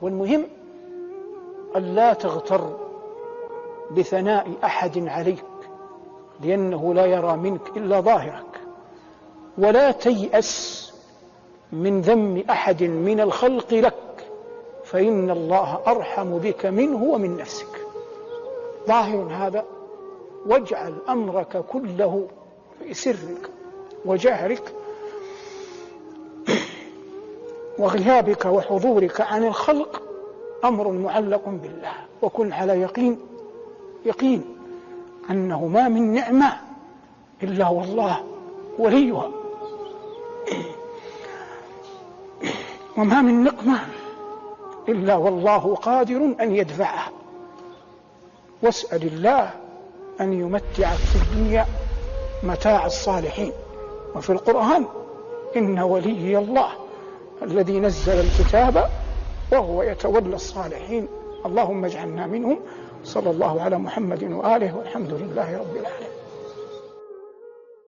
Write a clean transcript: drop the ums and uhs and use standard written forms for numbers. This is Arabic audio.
والمهم أن لا تغتر بثناء أحد عليك، لأنه لا يرى منك إلا ظاهرك، ولا تيأس من ذم أحد من الخلق لك، فإن الله أرحم بك منه ومن نفسك. ظاهر هذا، واجعل أمرك كله في سرك وجهرك وغيابك وحضورك عن الخلق أمر معلق بالله، وكن على يقين أنه ما من نعمة إلا والله وليها، وما من نقمة إلا والله قادر أن يدفعها. واسأل الله أن يمتعك في الدنيا متاع الصالحين. وفي القرآن: إن ولي الله الذي نزل الكتاب وهو يتولى الصالحين. اللهم اجعلنا منهم. صلى الله على محمد وآله، والحمد لله رب العالمين.